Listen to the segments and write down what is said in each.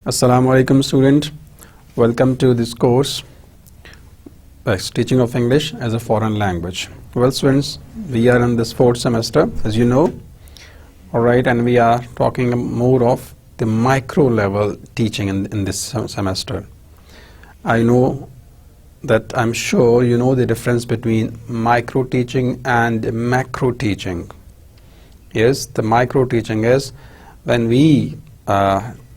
Assalamu alaikum student, welcome to this course teaching of English as a foreign language. Well students, we are in this fourth semester as you know, alright, and we are talking more of the micro level teaching in this semester. I know that I'm sure you know the difference between micro teaching and macro teaching. Yes, the micro teaching is when we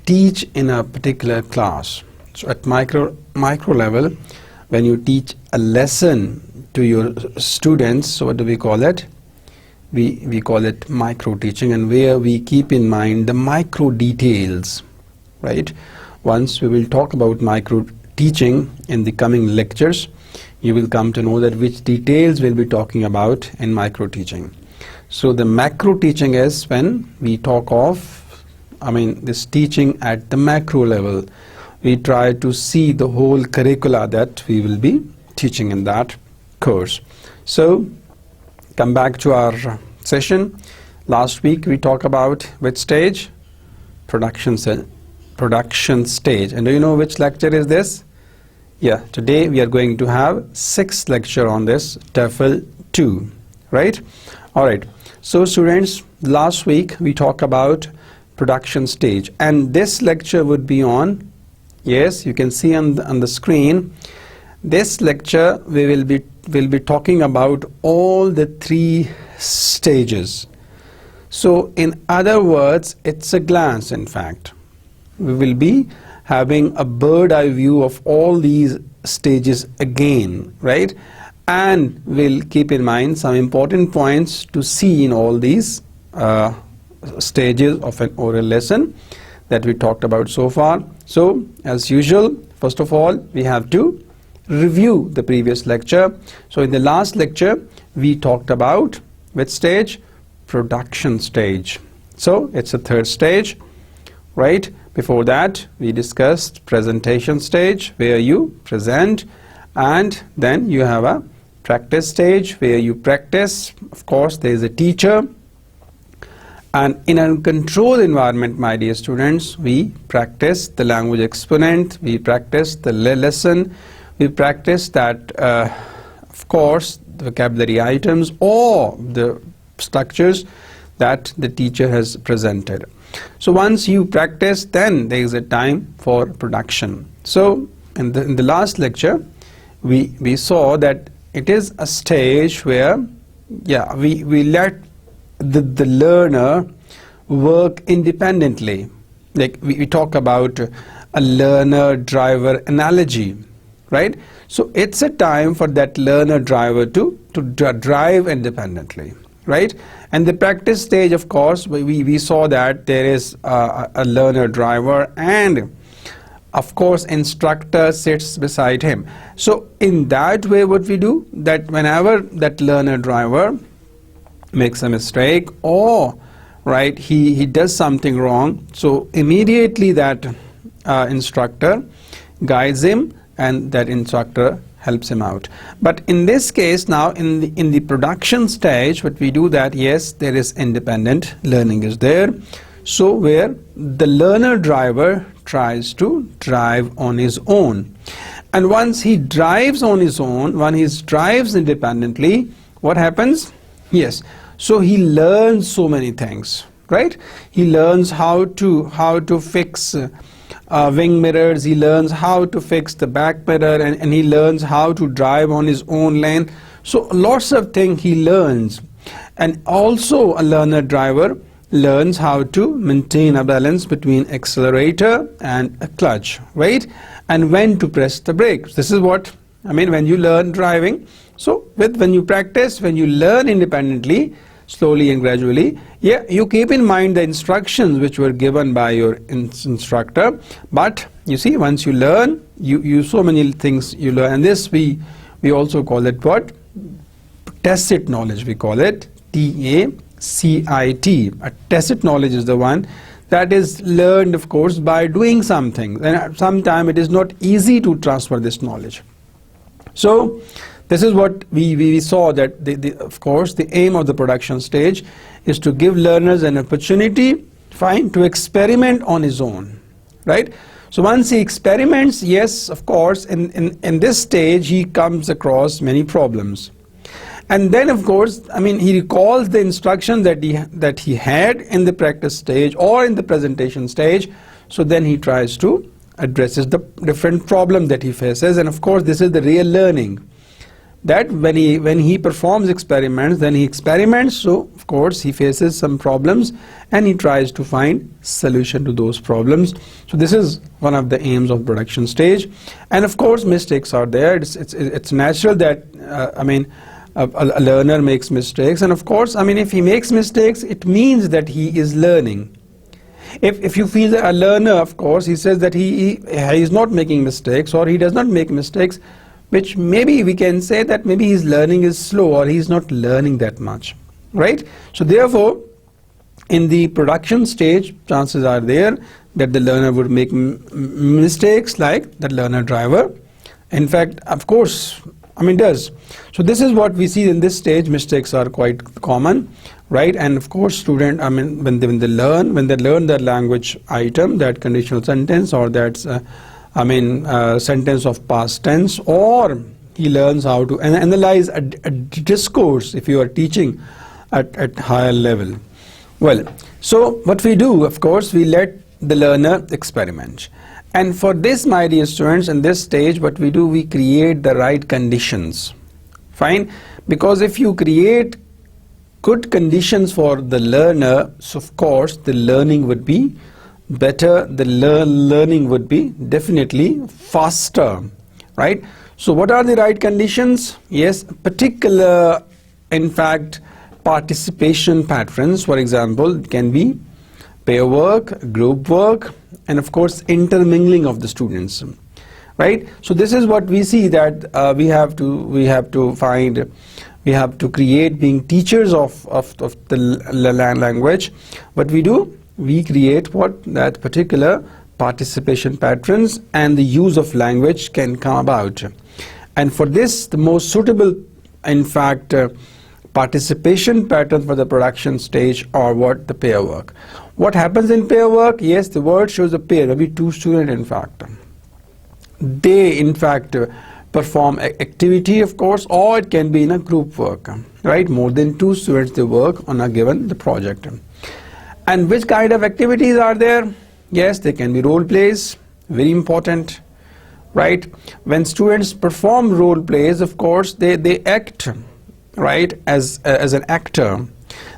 teach in a particular class. So at micro level, when you teach a lesson to your students, so what do we call it? We call it micro teaching, and where we keep in mind the micro details, right? Once we will talk about micro teaching in the coming lectures, you will come to know that which details we'll be talking about in micro teaching. So the macro teaching is when we talk of this teaching at the macro level. We try to see the whole curricula that we will be teaching in that course. So come back to our session. Last week we talked about which stage? Production stage. And do you know which lecture is this? Yeah, today we are going to have 6th lecture on this TEFL-II, right? Alright, so students, last week we talked about production stage, and this lecture would be on, yes, you can see on the screen, this lecture we will be talking about all the 3 stages. So in other words, it's a glance. In fact, we will be having a bird eye view of all these stages again, right? And we'll keep in mind some important points to see in all these stages of an oral lesson that we talked about so far. So as usual, first of all, we have to review the previous lecture. So in the last lecture we talked about which stage? Production stage. So it's a 3rd stage, right? Before that we discussed presentation stage, where you present, and then you have a practice stage where you practice. Of course, there is a teacher. And in a controlled environment, my dear students, we practice the language exponent, we practice the lesson, we practice that, of course, the vocabulary items or the structures that the teacher has presented. So once you practice, then there is a time for production. So in the last lecture, we saw that it is a stage where, we let the learner work independently. Like we talk about a learner-driver analogy, right? So it's a time for that learner-driver to drive independently, right? And the practice stage, of course, we saw that there is a learner-driver, and of course instructor sits beside him. So in that way, what we do, that whenever that learner-driver makes a mistake, or right, he does something wrong, so immediately that instructor guides him, and that instructor helps him out. But in this case now, in the production stage, what we do that, yes, there is independent learning is there. So where the learner driver tries to drive on his own, and once he drives on his own, when he drives independently, what happens? Yes, so he learns so many things, right? He learns how to fix wing mirrors, he learns how to fix the back mirror, and he learns how to drive on his own lane. So lots of things he learns. And also a learner driver learns how to maintain a balance between accelerator and a clutch, right? And when to press the brakes. This is what when you learn driving. So when you practice, when you learn independently, slowly and gradually, you keep in mind the instructions which were given by your instructor. But you see, once you learn, you so many things you learn, and this we also call it what? Tacit knowledge. We call it TACIT. A tacit knowledge is the one that is learned, of course, by doing something, and sometimes it is not easy to transfer this knowledge. So this is what we saw, that of course the aim of the production stage is to give learners an opportunity, to experiment on his own, right? So once he experiments, yes, of course, in this stage he comes across many problems. And then of course, I mean, he recalls the instruction that he had in the practice stage or in the presentation stage. So then he tries to addresses the different problems that he faces. And of course, this is the real learning. That when he performs experiments, then he experiments, so of course he faces some problems and he tries to find solution to those problems. So this is one of the aims of production stage. And of course mistakes are there. It's natural that I mean a learner makes mistakes, and of course, I mean, if he makes mistakes, it means that he is learning. If you feel that a learner, of course, he says that he is not making mistakes or he does not make mistakes, which maybe we can say that maybe his learning is slow or he's not learning that much, right? So therefore, in the production stage, chances are there that the learner would make mistakes, like the learner driver. In fact, of course, I mean, does. So this is what we see in this stage. Mistakes are quite common, right? And of course, student, I mean, when they learn that language item, that conditional sentence, or that's sentence of past tense, or he learns how to analyze a discourse if you are teaching at higher level. Well, so what we do, of course, we let the learner experiment. And for this, my dear students, in this stage, what we do, we create the right conditions. Fine? Because if you create good conditions for the learner, so of course the learning would be better, the learning would be definitely faster, right? So what are the right conditions? Yes, particular, in fact, participation patterns, for example, can be pair work, group work, and of course intermingling of the students, right? So this is what we see, that we have to create, being teachers of the language. What we do, we create that particular participation patterns, and the use of language can come about. And for this, the most suitable, in fact, participation pattern for the production stage are what? The pair work. What happens in pair work? Yes, the word shows a pair, maybe two students, in fact. They, in fact, perform activity, of course, or it can be in a group work, right? More than two students, they work on a given project. And which kind of activities are there? Yes, they can be role plays, very important, right? When students perform role plays, of course, they act, right, as an actor.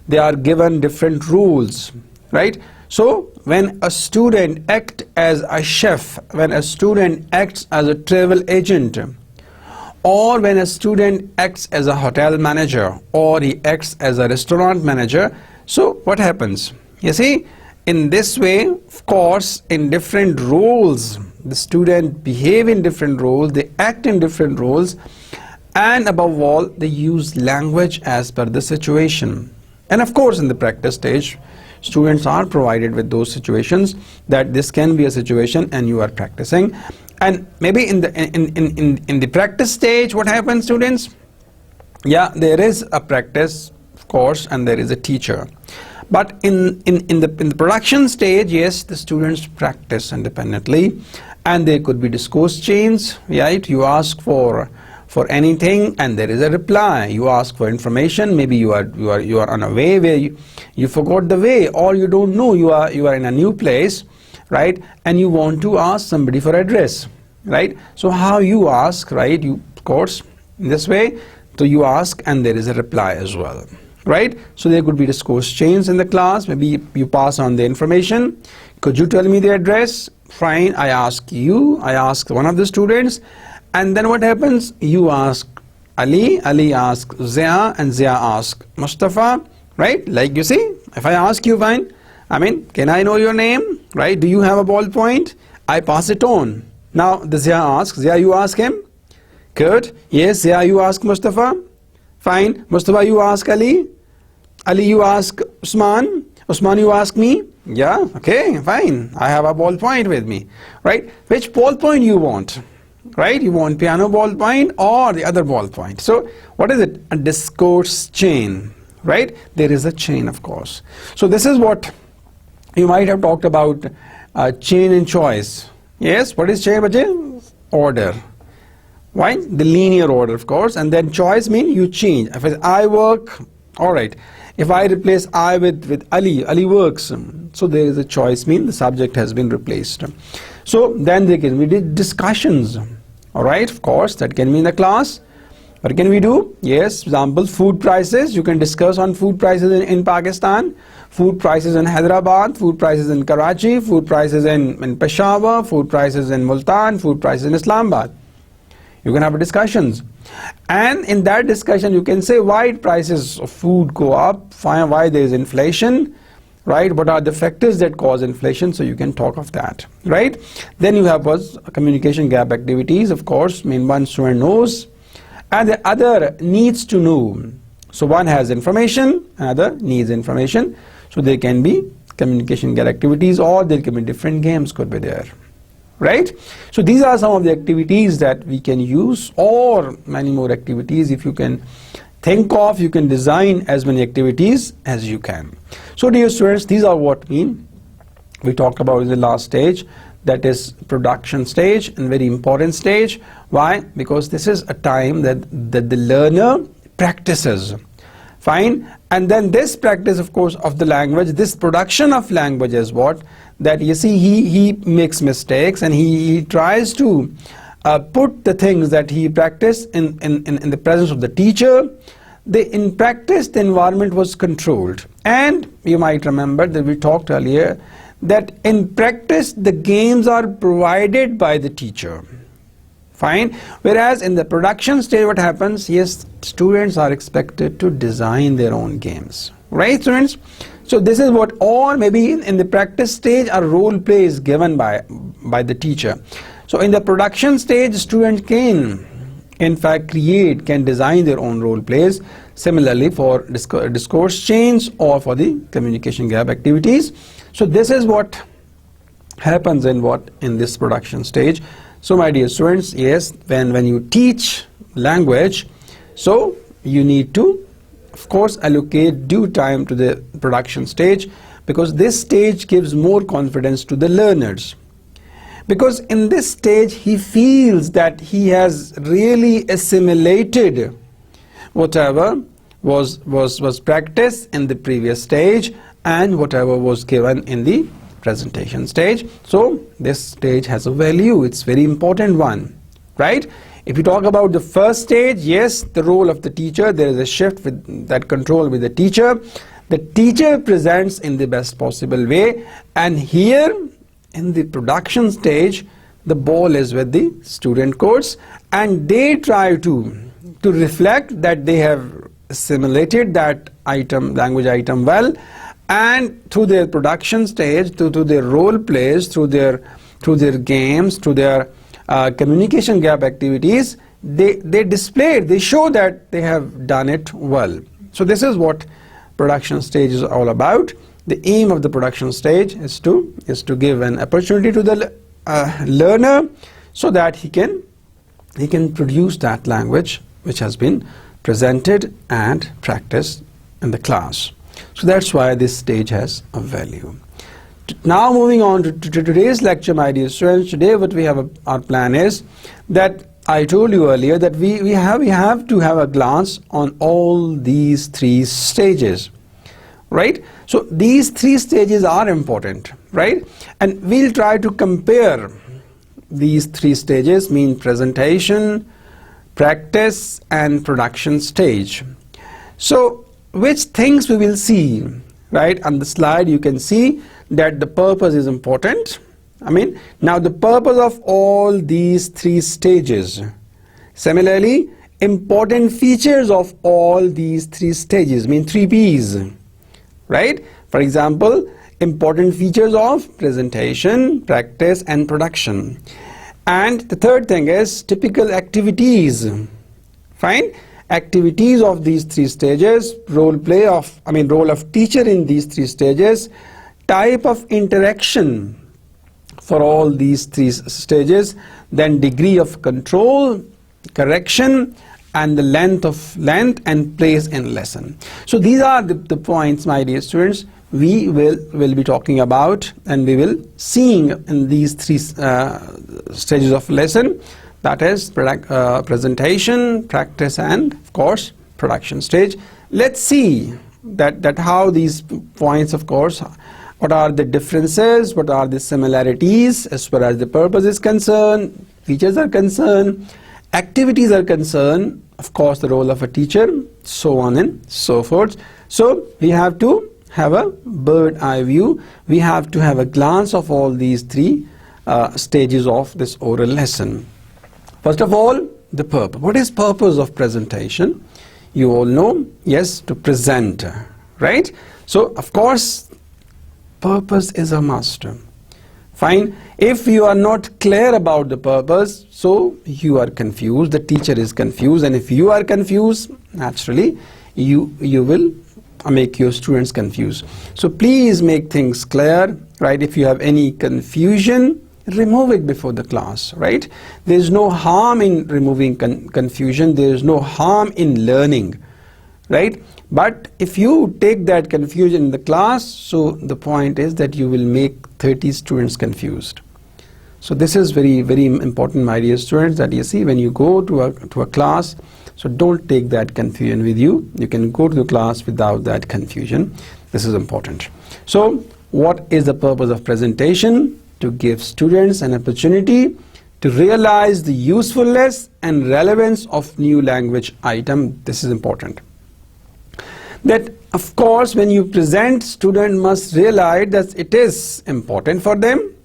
They are given different roles, right? So when a student acts as a chef, when a student acts as a travel agent, or when a student acts as a hotel manager, or he acts as a restaurant manager, so what happens? You see, in this way, of course, in different roles, the student behave in different roles, they act in different roles, and above all, they use language as per the situation. And of course, in the practice stage, students are provided with those situations, that this can be a situation and you are practicing. And maybe in the practice stage, what happens, students? Yeah, there is a practice, of course, and there is a teacher. But in the production stage, yes, the students practice independently, and there could be discourse chains, right? You ask for anything and there is a reply. You ask for information, maybe you are on a way where you forgot the way, or you don't know, you are in a new place, right? And you want to ask somebody for address, right? So how you ask, right? You, of course, in this way, so you ask and there is a reply as well, right? So there could be discourse chains in the class. Maybe you pass on the information. Could you tell me the address? Fine, I ask you, I ask one of the students, and then what happens? You ask Ali, Ali asks Zia, and Zia asks Mustafa, right? Like you see, if I ask you, fine, I mean, can I know your name, right? Do you have a ballpoint? I pass it on. Now the Zia asks, Zia, you ask him? Good. Yes, Zia, you ask Mustafa? Fine. Mustafa, you ask Ali? Ali, you ask Usman? Usman, you ask me? Yeah, okay, fine. I have a ballpoint with me, right? Which ballpoint you want? Right? You want piano ballpoint or the other ballpoint? So what is it? A discourse chain, right? There is a chain, of course. So this is what you might have talked about, chain and choice. Yes, what is change bache? Order. Why? The linear order, of course. And then choice means you change. If it's I work, all right. If I replace I with Ali, Ali works. So there is a choice mean the subject has been replaced. So then there can be discussions. All right, of course, that can be in the class. What can we do? Yes, example, food prices. You can discuss on food prices in Pakistan, food prices in Hyderabad, food prices in Karachi, food prices in Peshawar, food prices in Multan, food prices in Islamabad. You can have discussions, and in that discussion you can say why prices of food go up, why there is inflation, right? What are the factors that cause inflation? So you can talk of that, right? Then you have communication gap activities. Of course, one student knows and the other needs to know. So one has information, another needs information. So there can be communication gap activities, or there can be different games could be there. Right? So these are some of the activities that we can use, or many more activities if you can think of. You can design as many activities as you can. So dear students, these are what we talked about in the last stage, that is production stage, and very important stage. Why? Because this is a time that the learner practices. Fine. And then this practice, of course, of the language, this production of language is what? That you see he makes mistakes, and he tries to put the things that he practiced in the presence of the teacher. In practice, the environment was controlled. And you might remember that we talked earlier that in practice the games are provided by the teacher. Fine. Whereas in the production stage what happens? Yes, students are expected to design their own games. Right, students? So this is what, or maybe in the practice stage a role play is given by the teacher. So in the production stage, students can in fact can design their own role plays. Similarly for discourse change or for the communication gap activities. So this is what happens in this production stage. So my dear students, yes, when you teach language, so you need to, of course, allocate due time to the production stage, because this stage gives more confidence to the learners. Because in this stage he feels that he has really assimilated whatever was practiced in the previous stage and whatever was given in the presentation stage. So this stage has a value. It's very important one, right? If you talk about the first stage, yes, the role of the teacher, there is a shift with that control with the teacher. The teacher presents in the best possible way, and here in the production stage the ball is with the student course, and they try to reflect that they have assimilated that language item well, and through their production stage, through their role plays, through their games, through their communication gap activities, they show that they have done it well. So this is what production stage is all about. The aim of the production stage is to give an opportunity to the learner so that he can produce that language which has been presented and practiced in the class. So that's why this stage has a value. Now moving on to today's lecture, my dear students. Today what we have our plan is that I told you earlier that we have to have a glance on all these three stages, right? So these three stages are important, right? And we'll try to compare these three stages, mean presentation, practice and production stage. So which things we will see, right? On the slide you can see that the purpose is important. Now the purpose of all these three stages. Similarly, important features of all these three stages, mean 3 P's, right? For example, important features of presentation, practice and production. And the third thing is typical activities. Fine? Activities of these three stages, role of teacher in these three stages, type of interaction for all these three stages, then degree of control, correction, and the length and place in lesson. So these are the points, my dear students, we will be talking about, and we will seeing in these three stages of lesson, that is presentation, practice, and of course production stage. Let's see that how these points, of course, what are the differences, what are the similarities as far as the purpose is concerned, features are concerned, activities are concerned, of course the role of a teacher, so on and so forth. So we have to have a bird eye view, we have to have a glance of all these three stages of this oral lesson. First of all, the purpose. What is purpose of presentation? You all know, yes, to present, right? So of course purpose is a must. Fine. If you are not clear about the purpose, so you are confused, the teacher is confused, and if you are confused, naturally you will make your students confused. So please make things clear, right? If you have any confusion, remove it before the class, right? There is no harm in removing confusion, there is no harm in learning, right? But if you take that confusion in the class, so the point is that you will make 30 students confused. So this is very, very important, my dear students, that you see when you go to a class, so don't take that confusion with you. You can go to the class without that confusion. This is important. So what is the purpose of presentation? To give students an opportunity to realize the usefulness and relevance of new language item. This is important. That of course when you present, student must realize that it is important for them,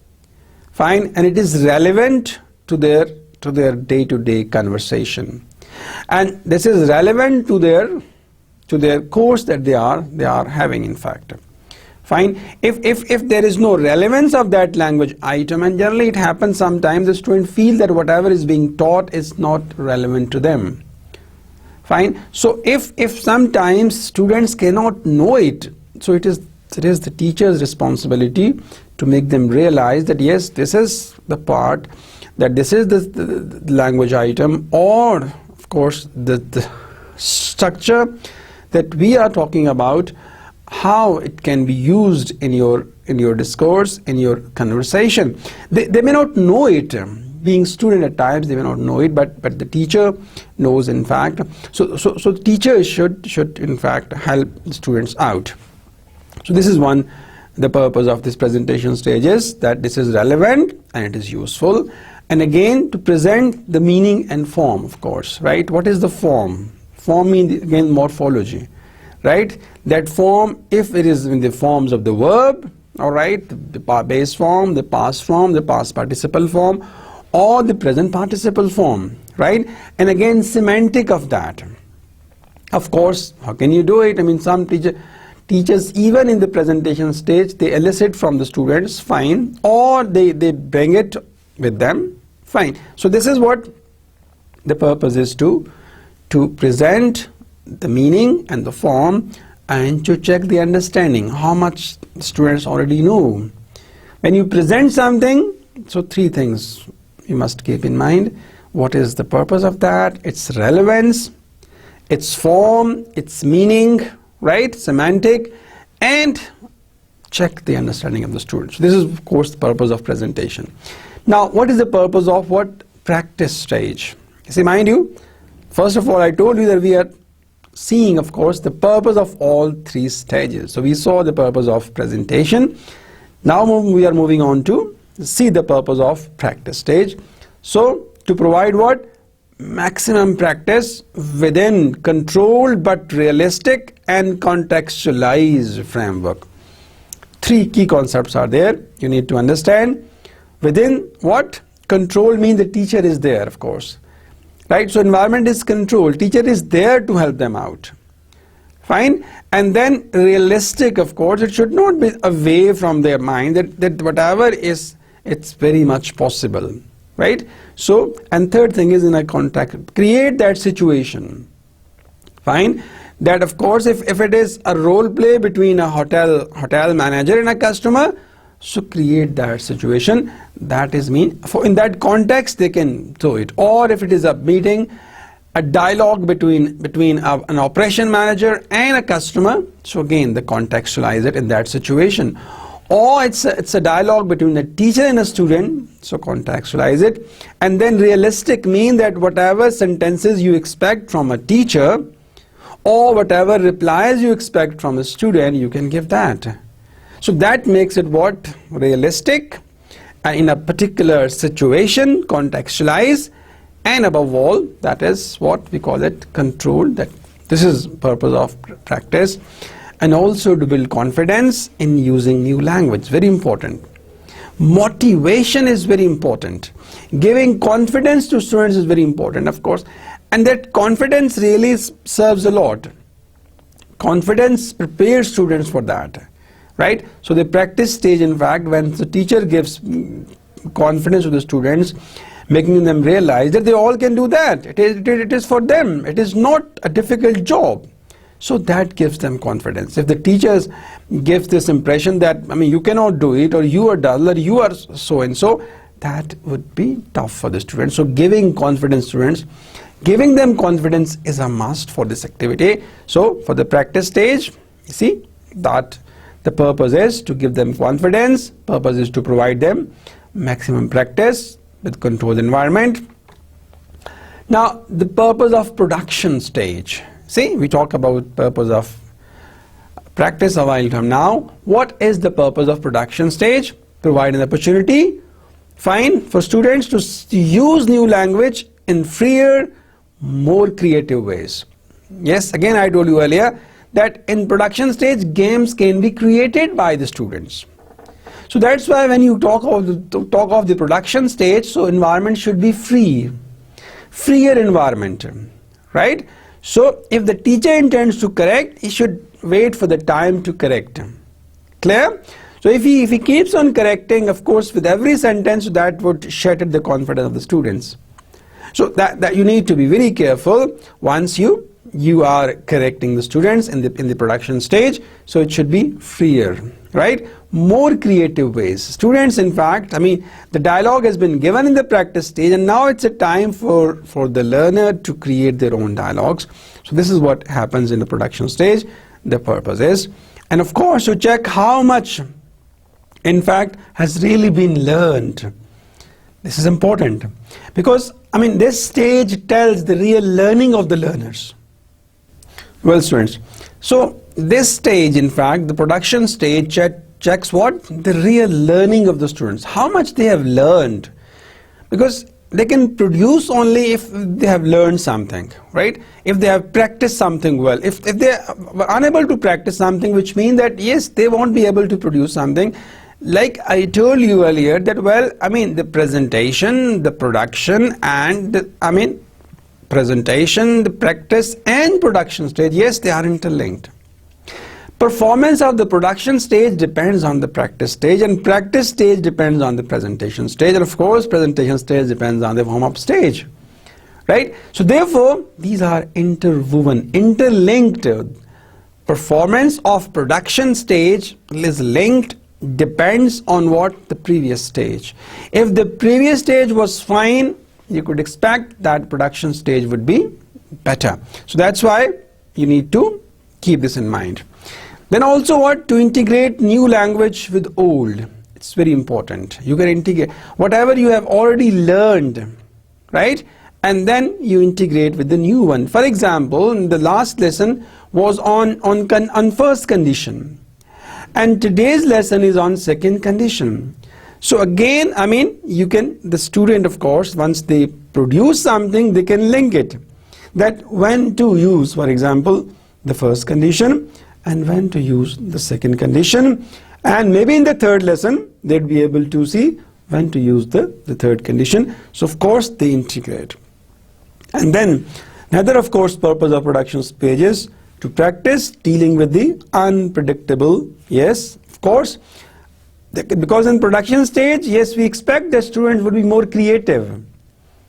fine, and it is relevant to their day-to-day conversation, and this is relevant to their course that they are having, in fact. Fine. If there is no relevance of that language item, and generally it happens sometimes, the student feel that whatever is being taught is not relevant to them. Fine. So if sometimes students cannot know it, so it is the teacher's responsibility to make them realize that yes, this is the part, that this is the language item, or of course the structure that we are talking about, how it can be used in your discourse, in your conversation. They may not know it. Being student at times, they may not know it, but the teacher knows, in fact. So teachers should in fact help students out. So this is the purpose of this presentation stage is that this is relevant and it is useful, and again to present the meaning and form, of course, right? What is the form? Form means again morphology, right? That form, if it is in the forms of the verb, all right, the base form, the past form, the past participle form, or the present participle form, right? And again semantic of that. Of course, how can you do it? I mean, some teachers even in the presentation stage, they elicit from the students, fine, or they bring it with them, fine. So this is what the purpose is, to present the meaning and the form, and to check the understanding, how much students already know. When you present something, so three things you must keep in mind. What is the purpose of that? Its relevance, its form, its meaning, right? Semantic, and check the understanding of the students. This is of course the purpose of presentation. Now what is the purpose of what? Practice stage. You see, mind you, first of all I told you that we are seeing, of course, the purpose of all three stages. So we saw the purpose of presentation. Now we are moving on to see the purpose of practice stage. So to provide what? Maximum practice within controlled but realistic and contextualized framework. Three key concepts are there you need to understand. Within what? Control means the teacher is there, of course, right? So environment is controlled, teacher is there to help them out, fine. And then realistic, of course, it should not be away from their mind that whatever is, it's very much possible, right? So, and third thing is in a contact, create that situation, fine. That of course if it is a role play between a hotel manager and a customer, so create that situation. That is mean, for in that context they can do it. Or if it is a meeting a dialogue between an operation manager and a customer. So again, they contextualize it in that situation. Or it's a dialogue between a teacher and a student, so contextualize it. And then realistic mean that whatever sentences you expect from a teacher or whatever replies you expect from a student, you can give that. So that makes it what? Realistic, and in a particular situation, contextualize, and above all, that is what we call it controlled. That this is purpose of practice. And also to build confidence in using new language, very important. Motivation is very important. Giving confidence to students is very important, of course. And that confidence really serves a lot. Confidence prepares students for that, right? So the practice stage, in fact, when the teacher gives confidence to the students, making them realize that they all can do that. It is for them. It is not a difficult job. So that gives them confidence. If the teachers give this impression that, I mean, you cannot do it, or you are dull, or you are so and so, that would be tough for the students. So giving confidence to students, giving them confidence is a must for this activity. So for the practice stage, you see that the purpose is to give them confidence, purpose is to provide them maximum practice with controlled environment. Now the purpose of production stage. See, we talk about purpose of practice a while from now. What is the purpose of production stage? Provide an opportunity, fine, for students to use new language in freer, more creative ways. Yes, again I told you earlier that in production stage, games can be created by the students. So that's why when you talk of the production stage, so environment should be free, freer environment, right? So if the teacher intends to correct, he should wait for the time to correct. Clear? So if he keeps on correcting, of course, with every sentence, that would shatter the confidence of the students. So that you need to be very careful once you are correcting the students in the production stage. So it should be freer, right? More creative ways. Students, in fact, I mean, the dialogue has been given in the practice stage, and now it's a time for the learner to create their own dialogues. So this is what happens in the production stage. The purpose is, and of course, to check how much, in fact, has really been learned. This is important because, I mean, this stage tells the real learning of the learners. Well, students, so this stage, in fact, the production stage checks what? The real learning of the students, how much they have learned, because they can produce only if they have learned something, right? If they have practiced something well. If they are unable to practice something, which means that yes, they won't be able to produce something. Like I told you earlier that, well, I mean, the presentation, the production, and presentation, the practice and production stage, yes, they are interlinked. Performance of the production stage depends on the practice stage, and practice stage depends on the presentation stage, and of course presentation stage depends on the warm-up stage, right? So therefore these are interwoven, interlinked. Performance of production stage is linked, depends on what? The previous stage. If the previous stage was fine, you could expect that production stage would be better. So that's why you need to keep this in mind. Then also what? To integrate new language with old. It's very important. You can integrate whatever you have already learned, right? And then you integrate with the new one. For example, the last lesson was on first condition, and today's lesson is on second condition. So again, I mean, the student, of course, once they produce something, they can link it. That when to use, for example, the first condition, and when to use the second condition, and maybe in the third lesson they'd be able to see when to use the third condition. So of course they integrate. And then another, of course, purpose of production stage is to practice dealing with the unpredictable. Yes, of course, because in production stage, yes, we expect that students would be more creative.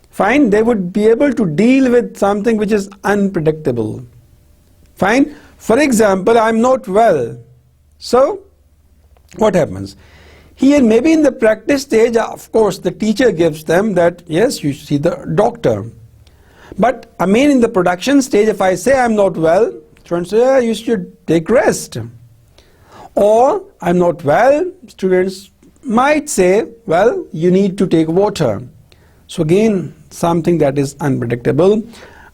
Fine, they would be able to deal with something which is unpredictable. Fine. For example, I'm not well. So what happens? Here, maybe in the practice stage, of course, the teacher gives them that, yes, you see the doctor. But I mean, in the production stage, if I say I'm not well, students say, yeah, you should take rest. Or I'm not well, students might say, well, you need to take water. So again, something that is unpredictable.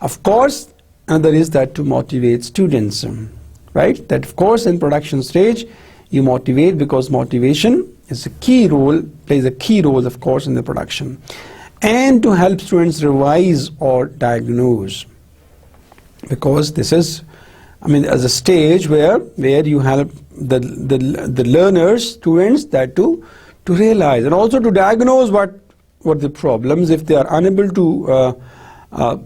Of course, another is that to motivate students, right? That of course in production stage, you motivate, because motivation is a key role, plays a key role of course in the production. And to help students revise or diagnose, because this is, I mean, as a stage where you help the learners, students, that to realize and also to diagnose what the problems, if they are unable to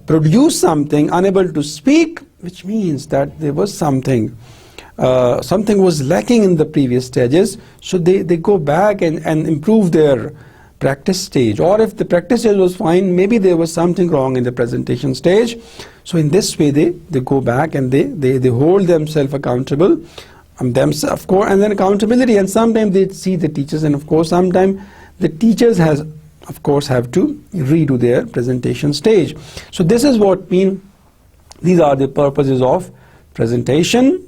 produce something, unable to speak, which means that there was something was lacking in the previous stages, so they go back and improve their practice stage. Or if the practice stage was fine, maybe there was something wrong in the presentation stage. So in this way they go back and they hold themselves accountable, themselves of course, and then accountability, and sometimes they see the teachers, and of course sometimes the teachers have to redo their presentation stage. So this is what these are the purposes of presentation,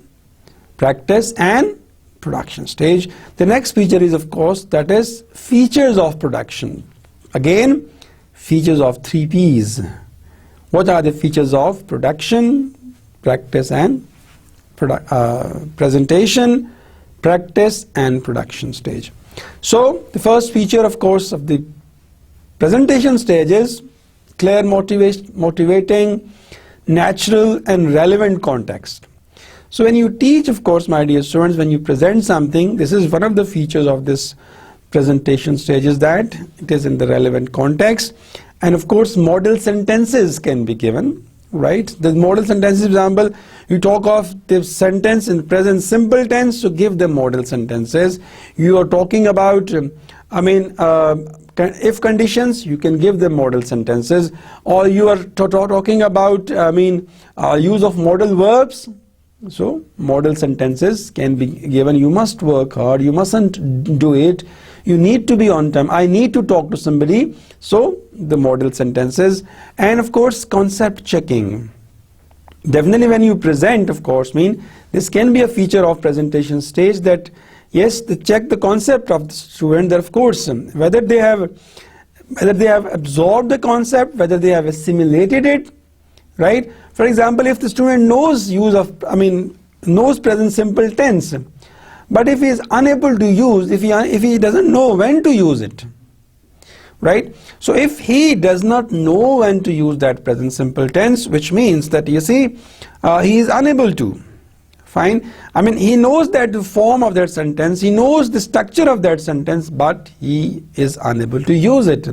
practice and production stage. The next feature is of course, that is features of production. Again, features of 3 P's. What are the features of production, practice and presentation, practice and production stage? So the first feature of course of the presentation stage is clear, motivating, natural and relevant context. So when you teach, of course, my dear students, when you present something, this is one of the features of this presentation stage, is that it is in the relevant context. And of course, model sentences can be given, right? The model sentences, example, you talk of the sentence in present simple tense, so give them model sentences. You are talking about, if conditions, you can give them model sentences. Or you are talking about, use of modal verbs. So model sentences can be given. You must work hard, you mustn't do it, you need to be on time, I need to talk to somebody. So the model sentences. And of course concept checking. Definitely when you present, of course, this can be a feature of presentation stage, that yes, they check the concept of the student, that of course whether they have absorbed the concept, whether they have assimilated it, right? For example, if the student knows knows present simple tense, but if he is unable to use, if he doesn't know when to use it, right? So if he does not know when to use that present simple tense, which means that you see he is unable to. Fine. He knows that the form of that sentence, he knows the structure of that sentence, but he is unable to use it.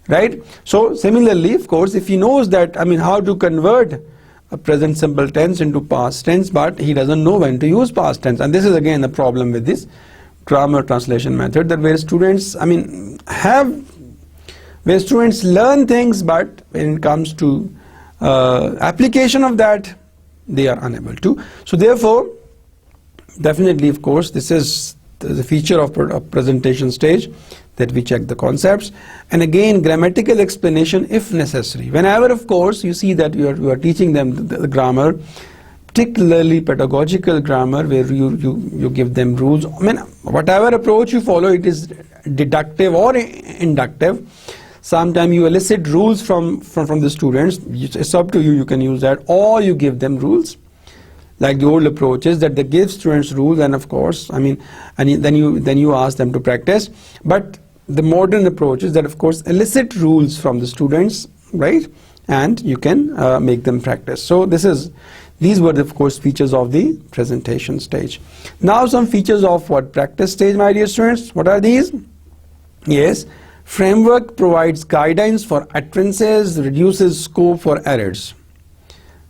Right? So similarly, of course, if he knows that, how to convert a present simple tense into past tense, but he doesn't know when to use past tense. And this is again the problem with this grammar translation method, that where students, where students learn things, but when it comes to application of that, they are unable to. So therefore, definitely, of course, this is the feature of presentation stage, that we check the concepts. And again, grammatical explanation if necessary. Whenever, of course, you see that you are teaching them the grammar, particularly pedagogical grammar, where you give them rules. Whatever approach you follow, it is deductive or inductive. Sometimes you elicit rules from the students. It's up to you. You can use that, or you give them rules, like the old approaches that they give students rules, and of course, and then you ask them to practice. But the modern approach is that, of course, elicit rules from the students, right? And you can make them practice. So these were, of course, features of the presentation stage. Now some features of practice stage, my dear students. What are these? Yes, framework provides guidelines for utterances, reduces scope for errors.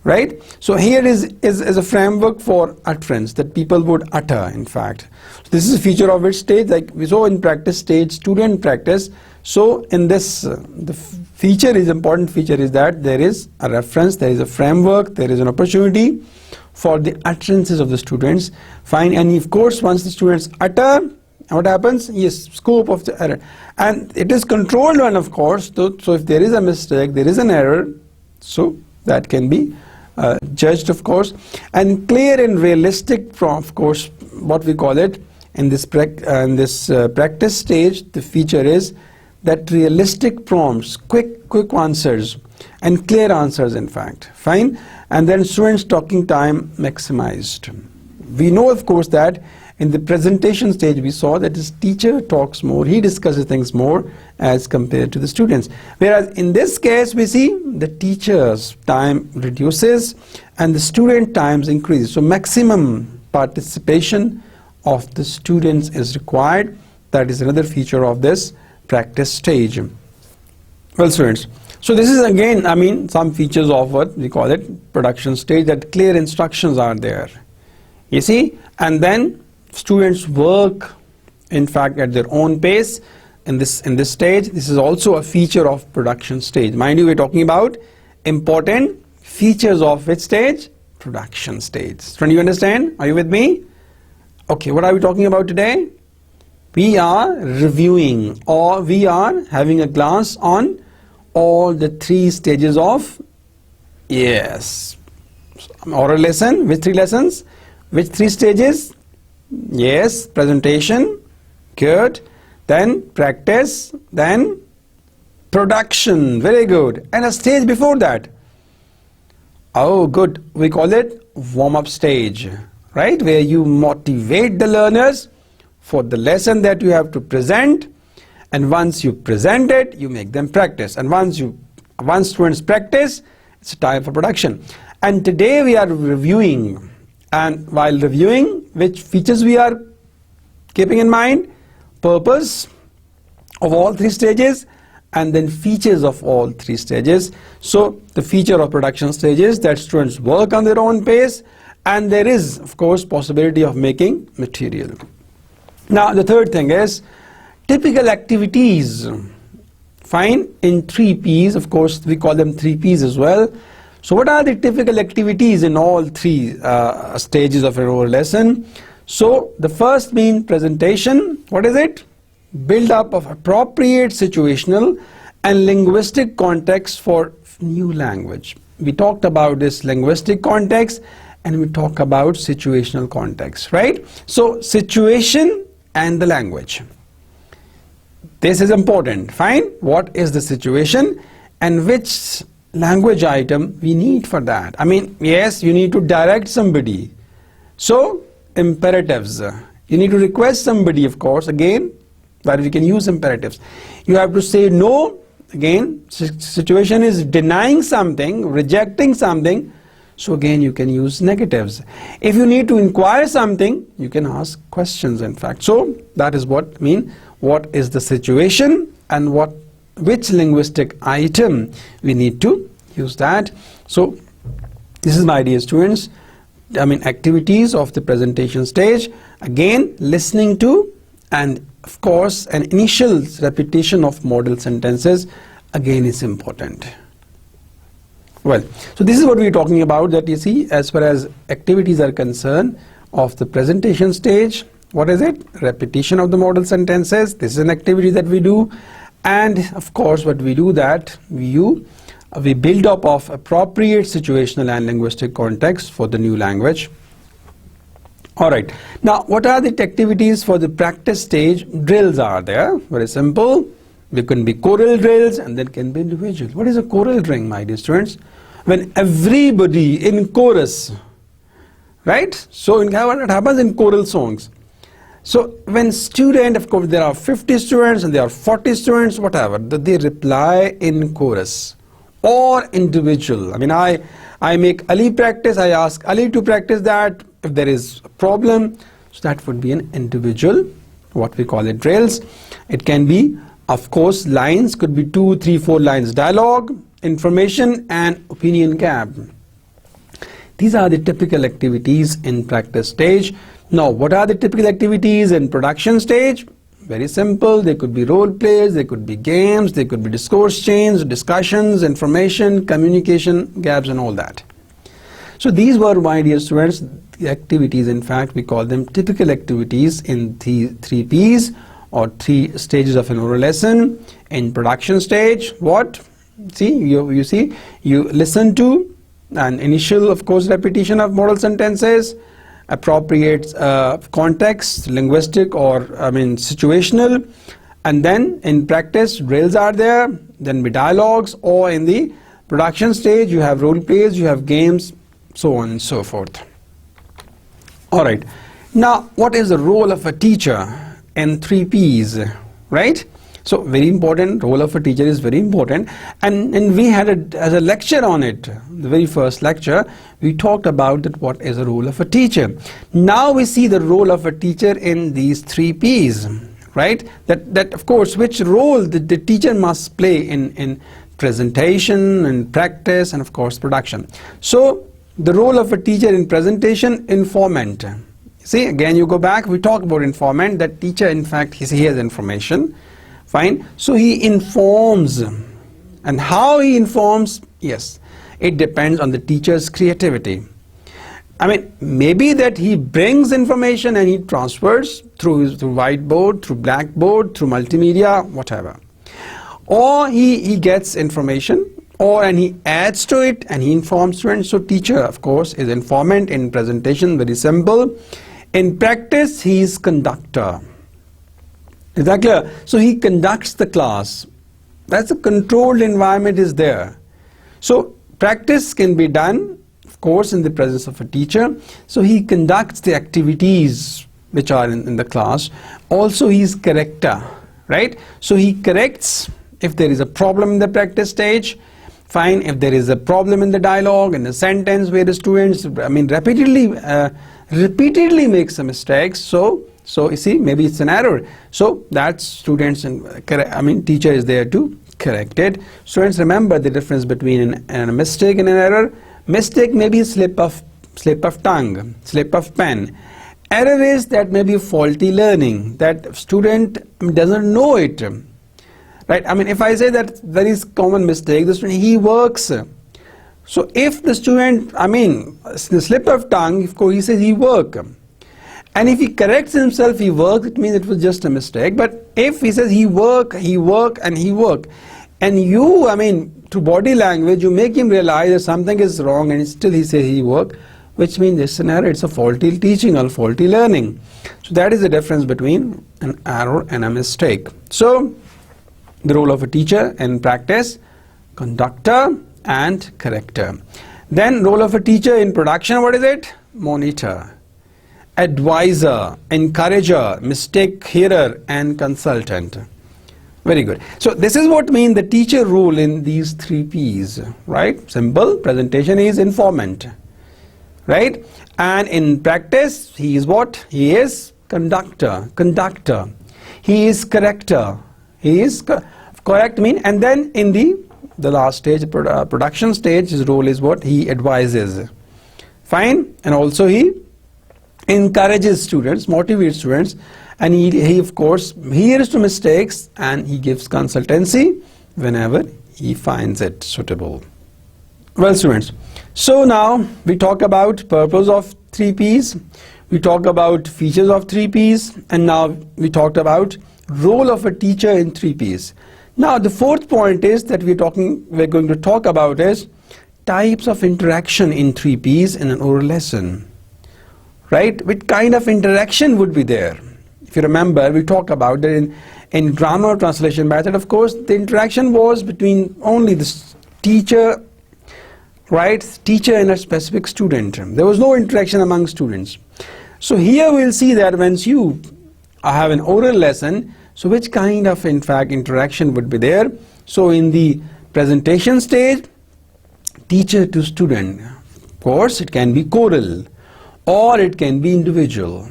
Right? So here is a framework for utterance, that people would utter, in fact. So this is a feature of which stage, like we saw in practice stage, student practice. So in this, important feature is that there is a reference, there is a framework, there is an opportunity for the utterances of the students. Fine, and of course, once the students utter, what happens? Yes, scope of the error. And it is controlled one, of course. So if there is a mistake, there is an error, So that can be judged, of course. And clear and realistic, of course, what we call it in this practice stage, the feature is that realistic prompts, quick answers and clear answers, in fact. Fine. And then students' talking time maximized. We know, of course, that in the presentation stage we saw that his teacher talks more, he discusses things more as compared to the students. Whereas in this case we see the teacher's time reduces and the student times increases. So maximum participation of the students is required. That is another feature of this practice stage. Well, students, so this is again, I mean, some features of what we call it production stage, that clear instructions are there. You see, and then students work, in fact, at their own pace in this stage. This is also a feature of production stage. Mind you, we're talking about important features of which stage? Production stage. Do you understand? Are you with me? Okay, what are we talking about today? We are reviewing, or we are having a glance on all the 3 stages of, yes, oral lesson. Which 3 lessons? Which 3 stages? Yes, presentation, good, then practice, then production, very good. And a stage before that, oh good, we call it warm-up stage, right, where you motivate the learners for the lesson that you have to present, and once you present it, you make them practice, and once students practice, it's time for production. And today we are reviewing, and while reviewing, which features we are keeping in mind? Purpose of all 3 stages, and then features of all 3 stages. So the feature of production stage is that students work on their own pace, and there is, of course, possibility of making material. Now the third thing is typical activities. Fine, in 3 Ps, of course, we call them 3 Ps as well. So what are the typical activities in all 3 stages of an oral lesson? So the first means presentation. What is it? Build up of appropriate situational and linguistic context for new language. We talked about this linguistic context and we talk about situational context, right? So situation and the language. This is important. Fine. What is the situation and which language item we need for that? I mean, yes, you need to direct somebody. So imperatives. You need to request somebody, of course, again, that we can use imperatives. You have to say no. Again, situation is denying something, rejecting something. So again, you can use negatives. If you need to inquire something, you can ask questions, in fact. So that is what I mean. What is the situation and which linguistic item we need to use that. So this is my dear students, I mean activities of the presentation stage. Again, listening to, and of course an initial repetition of model sentences again is important. Well, so this is what we are talking about, that you see, as far as activities are concerned of the presentation stage. What is it? Repetition of the model sentences. This is an activity that we do. And of course what we do, that we build up of appropriate situational and linguistic context for the new language. Alright, now what are the activities for the practice stage? Drills are there, very simple. There can be choral drills and there can be individual. What is a choral drill, my dear students? When everybody in chorus, right? So what happens in choral songs? So when student, of course there are 50 students and there are 40 students, whatever, they reply in chorus or individual. I mean, I make Ali practice, I ask Ali to practice that. If there is a problem, so that would be an individual, what we call it, drills. It can be, of course, lines, could be 2, 3, 4 lines dialogue, information and opinion gap. These are the typical activities in practice stage. Now, what are the typical activities in production stage? Very simple. They could be role plays, they could be games, they could be discourse chains, discussions, information, communication gaps and all that. So these were, my dear students, the activities. In fact, we call them typical activities in the 3 Ps or 3 stages of an oral lesson. In production stage, what? See, you see, you listen to an initial, of course, repetition of model sentences, appropriate context, linguistic or situational, and then in practice drills are there, then be dialogues, or in the production stage you have role plays, you have games, so on and so forth. Alright, now what is the role of a teacher in 3 Ps, right? So very important, role of a teacher is very important, and we had as a lecture on it, the very first lecture, we talked about that what is the role of a teacher. Now we see the role of a teacher in these 3 Ps, right? That of course, which role the teacher must play in presentation and practice and of course production. So the role of a teacher in presentation, informant. See, again you go back, we talk about informant, that teacher in fact he has information. Fine. So he informs, and how he informs, yes, it depends on the teacher's creativity. Maybe that he brings information and he transfers through whiteboard, through blackboard, through multimedia, whatever. Or he gets information, and he adds to it and he informs students. So teacher, of course, is informant in presentation, very simple. In practice, he is conductor. Is that clear? So he conducts the class. That's a controlled environment is there. So practice can be done, of course, in the presence of a teacher. So he conducts the activities which are in the class. Also he is corrector, right? So he corrects if there is a problem in the practice stage. Fine, if there is a problem in the dialogue, in the sentence where the students, repeatedly make some mistakes. So you see, maybe it's an error. So that students and teacher is there to correct it. Students, remember the difference between a mistake and an error. Mistake may be slip of tongue, slip of pen. Error is that may be faulty learning, that student doesn't know it. Right? If I say that there is common mistake, the student, he works. So if the student, the slip of tongue, of course he says he work. And if he corrects himself, he works, it means it was just a mistake. But if he says he work, and he work, and you, through body language, you make him realize that something is wrong, and still he says he work, which means it's an error, it's a faulty teaching or faulty learning. So that is the difference between an error and a mistake. So the role of a teacher in practice, conductor and corrector. Then role of a teacher in production, what is it? Monitor, advisor, encourager, mistake hearer and consultant. Very good. So this is what means the teacher role in these 3 Ps, right? Simple. Presentation is informant, right? And in practice he is what? He is conductor. He is corrector. He is correct mean, and then in the last stage, production stage, his role is what? He advises. Fine. And also he encourages students, motivates students, and he of course hears to mistakes and he gives consultancy whenever he finds it suitable. Well, students, so now we talk about purpose of 3 Ps, we talk about features of 3 Ps, and now we talked about role of a teacher in 3 Ps. Now the fourth point is that we're going to talk about is types of interaction in 3 Ps in an oral lesson. Right? What kind of interaction would be there? If you remember, we talked about that in grammar translation method, of course, the interaction was between only the teacher, right? Teacher and a specific student. There was no interaction among students. So here we'll see that once you have an oral lesson, so which kind of, in fact, interaction would be there? So in the presentation stage, teacher to student, of course, it can be choral, or it can be individual,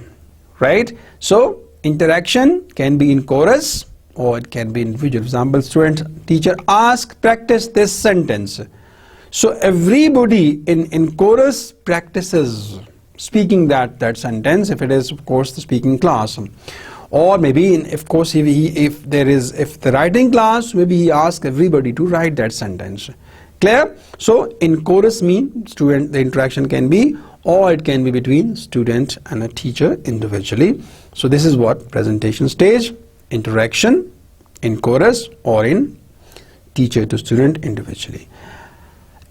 right? So interaction can be in chorus or it can be individual. For example, student, teacher ask, practice this sentence. So everybody in chorus practices speaking that sentence, if it is of course the speaking class, or maybe if the writing class, maybe he asks everybody to write that sentence. Clear? So in chorus mean student, the interaction can be, or it can be between student and a teacher individually. So this is what presentation stage, interaction in chorus or in teacher to student individually.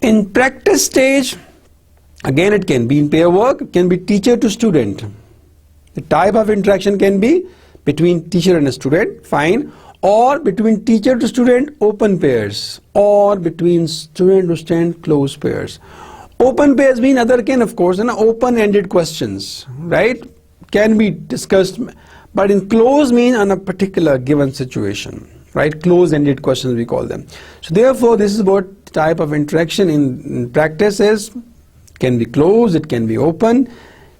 In practice stage, again it can be in pair work, it can be teacher to student. The type of interaction can be between teacher and a student, fine, or between teacher to student, open pairs, or between student to student, closed pairs. Open pairs mean other can, of course, and open-ended questions, right? Can be discussed, but in close mean on a particular given situation, right? Close-ended questions we call them. So therefore, this is what type of interaction in practice is. Can be closed, it can be open.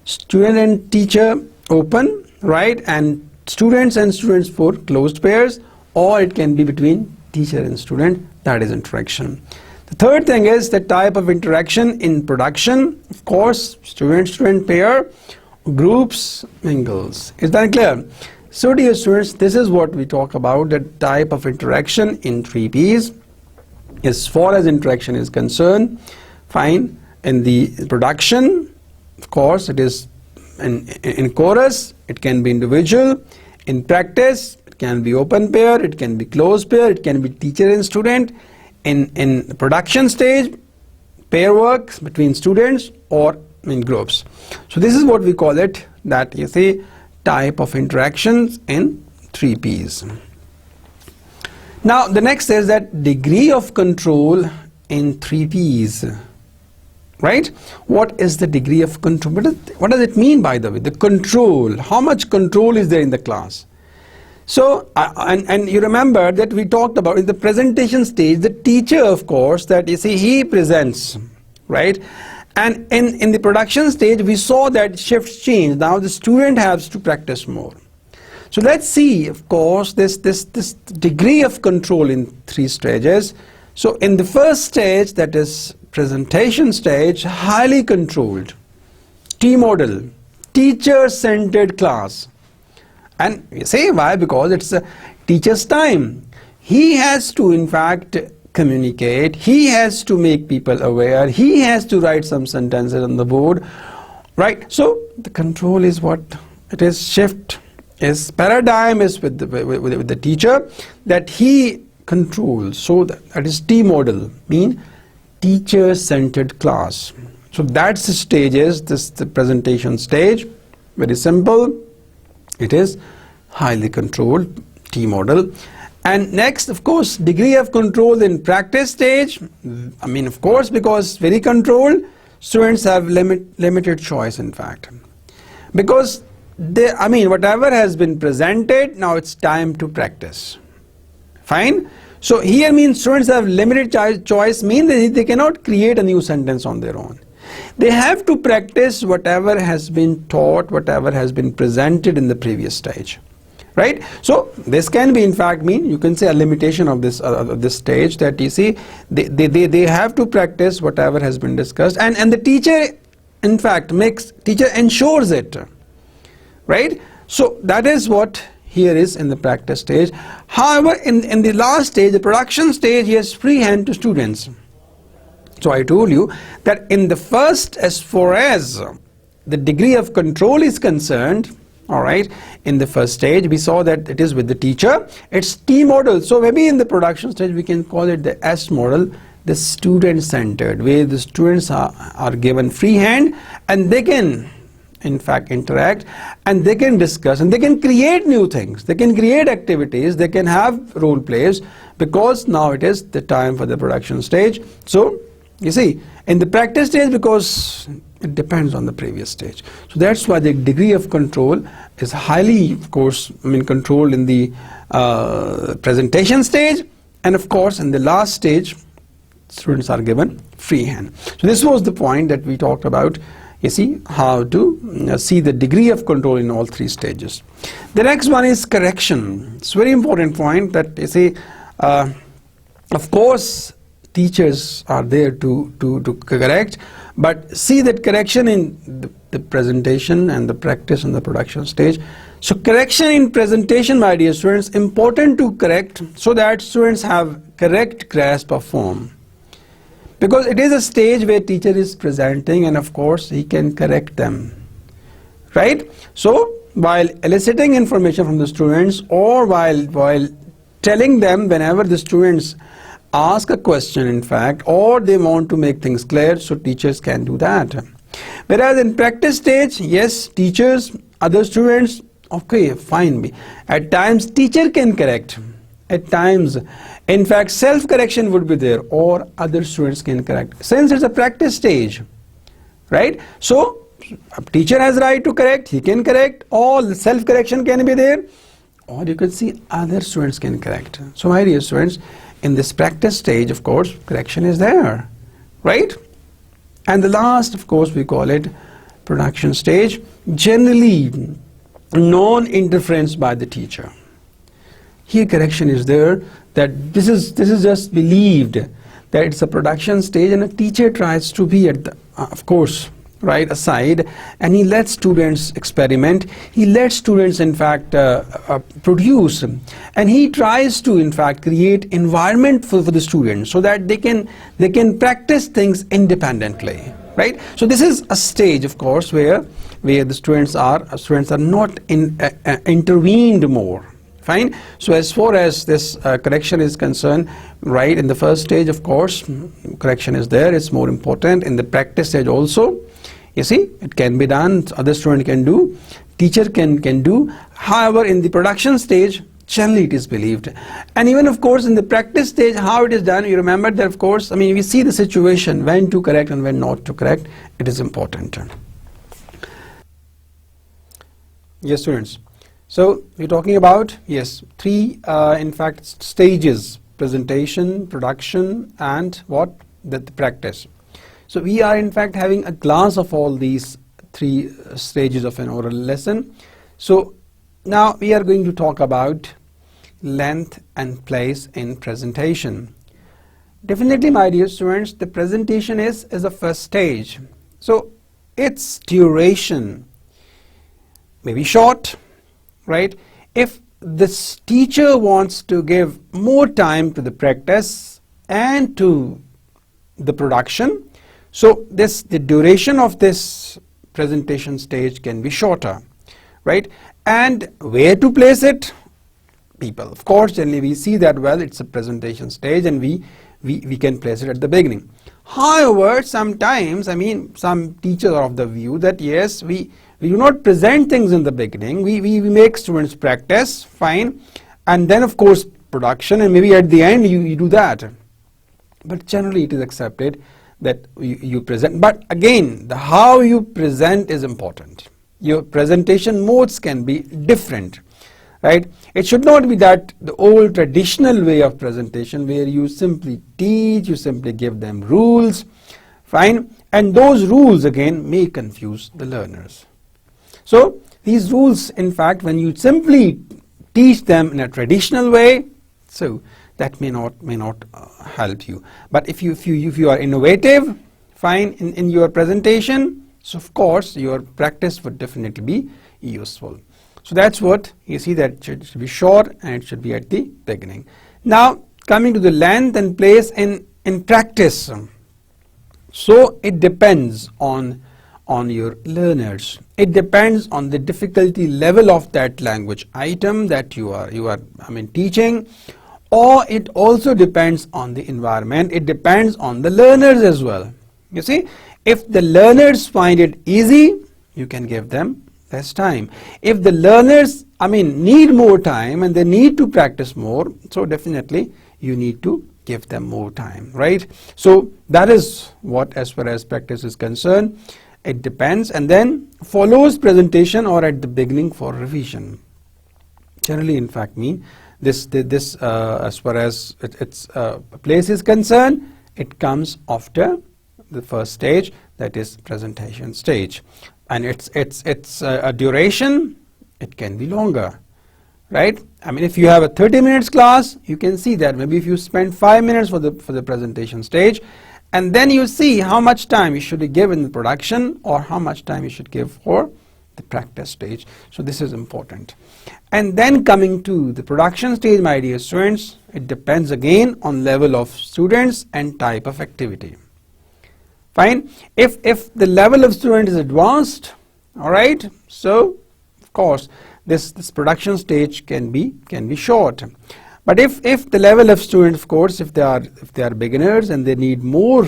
Student and teacher, open, right? And students for closed pairs, or it can be between teacher and student, that is interaction. The third thing is the type of interaction in production, of course, student-student pair, groups, mingles. Is that clear? So dear students, this is what we talk about, the type of interaction in 3Ps. As far as interaction is concerned, fine. In the production, of course, it is in chorus, it can be individual. In practice, it can be open pair, it can be closed pair, it can be teacher and student. In the production stage, pair work between students or in groups. So this is what we call it, that you see type of interactions in 3Ps. Now the next is that degree of control in 3Ps. Right? What is the degree of control? What does it mean, by the way? The control. How much control is there in the class? So, and you remember that we talked about in the presentation stage, the teacher, of course, that you see, he presents, right? And in the production stage, we saw that shifts change. Now the student has to practice more. So let's see, of course, this degree of control in 3 stages. So in the first stage, that is presentation stage, highly controlled, T model, teacher-centered class. And you say why? Because it's a teacher's time. He has to, in fact, communicate. He has to make people aware. He has to write some sentences on the board, right? So the control is what it is. Shift is paradigm is with the teacher, that he controls. So that is T model, mean teacher-centered class. So that's the stages. This the presentation stage. Very simple. It is highly controlled, T model. And next, of course, degree of control in practice stage. I mean, of course, because very controlled, students have limited choice, in fact. Because whatever has been presented, now it's time to practice. Fine? So here means students have limited choice, means that they cannot create a new sentence on their own. They have to practice whatever has been taught, whatever has been presented in the previous stage, right? So this can be, in fact, mean you can say a limitation of this stage, that you see they have to practice whatever has been discussed, and the teacher, in fact, teacher ensures it, right? So that is what here is in the practice stage. However, in the last stage, the production stage, he has free hand to students. So I told you that in the first, as far as the degree of control is concerned, all right, in the first stage we saw that it is with the teacher, it's T model. So maybe in the production stage we can call it the S model, the student centered, where the students are given free hand and they can, in fact, interact, and they can discuss, and they can create new things, they can create activities, they can have role plays, because now it is the time for the production stage. So you see, in the practice stage, because it depends on the previous stage. So that's why the degree of control is highly, of course, controlled in the presentation stage, and of course in the last stage students are given free hand. So this was the point that we talked about, you see, how to see the degree of control in all 3 stages. The next one is correction. It's a very important point, that you see, of course teachers are there to correct, but see that correction in the presentation and the practice and the production stage. So correction in presentation, my dear students, important to correct so that students have correct grasp of form, because it is a stage where teacher is presenting and of course he can correct them, right? So while eliciting information from the students, or while telling them, whenever the students ask a question, in fact, or they want to make things clear, so teachers can do that. Whereas in practice stage, yes, teachers, other students, okay, fine. At times teacher can correct. At times, in fact, self-correction would be there, or other students can correct. Since it's a practice stage, right? So a teacher has right to correct, he can correct, all self-correction can be there, or you can see other students can correct. So my dear students, in this practice stage, of course, correction is there, right? And the last, of course, we call it production stage, generally non-interference by the teacher. Here correction is there, that this is just believed that it's a production stage, and a teacher tries to be at the, of course, right aside, and he lets students experiment, he lets students in fact produce, and he tries to in fact create environment for the students so that they can practice things independently, right? So this is a stage, of course, where the students are not intervened more. Fine. So as far as this correction is concerned, right, in the first stage, of course, correction is there, it's more important. In the practice stage also, you see, it can be done, other student can do, teacher can do. However, in the production stage, generally it is believed. And even, of course, in the practice stage, how it is done, you remember that, of course, I mean, we see the situation, when to correct and when not to correct, it is important. Yes, students. So we're talking about, yes, three in fact stages: presentation, production, and what? The practice. So we are in fact having a class of all these three stages of an oral lesson. So now we are going to talk about length and place in presentation. Definitely, my dear students, the presentation is a first stage. So its duration may be short, right? If this teacher wants to give more time to the practice and to the production, so the duration of this presentation stage can be shorter, right? And where to place it? People, of course, generally we see that, well, it's a presentation stage and we can place it at the beginning. However, sometimes, I mean, some teachers are of the view that yes, we do not present things in the beginning, we make students practice, fine, and then of course production, and maybe at the end you do that. But generally it is accepted that you present, but again, the how you present is important. Your presentation modes can be different, right? It should not be that the old traditional way of presentation where you simply teach, you simply give them rules, fine, and those rules again may confuse the learners. So these rules, in fact, when you simply teach them in a traditional way, so that may not help you. But if you are innovative, fine, in your presentation, so of course your practice would definitely be useful. So that's what you see, that it should be short and it should be at the beginning. Now coming to the length and place in practice. So it depends on your learners. It depends on the difficulty level of that language item that you are teaching, or it also depends on the environment. It depends on the learners as well. You see, if the learners find it easy, you can give them less time. If the learners need more time and they need to practice more, so definitely you need to give them more time, right? So that is what, as far as practice is concerned, it depends, and then follows presentation or at the beginning for revision. Generally, in fact, this as far as its place is concerned, it comes after the first stage, that is presentation stage, and its duration, it can be longer, right? I mean, if you have a 30 minutes class, you can see that maybe if you spend 5 minutes for the presentation stage, and then you see how much time you should give in the production or how much time you should give for the practice stage. So this is important. And then coming to the production stage, my dear students, it depends again on level of students and type of activity. Fine. If the level of student is advanced, all right, so of course this production stage can be short. But if the level of students, of course, if they are beginners and they need more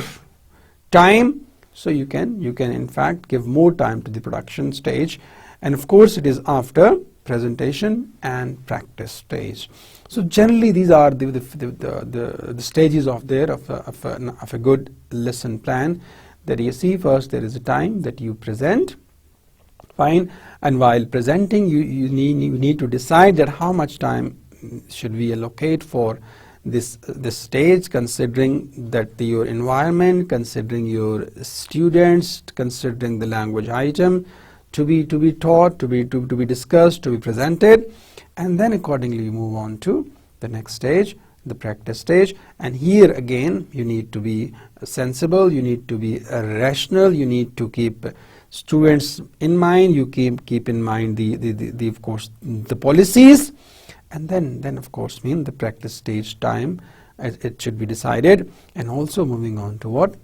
time, so you can in fact give more time to the production stage, and of course it is after presentation and practice stage. So generally these are the stages of a good lesson plan. That you see, first there is a time that you present, fine, and while presenting you need to decide that how much time should we allocate for this stage, considering that your environment, considering your students, considering the language item to be taught, to be discussed, to be presented, and then accordingly you move on to the next stage, the practice stage. And here again you need to be sensible, you need to be rational, you need to keep students in mind, you keep in mind the of course the policies, and then of course the practice stage time it should be decided. And also moving on to what,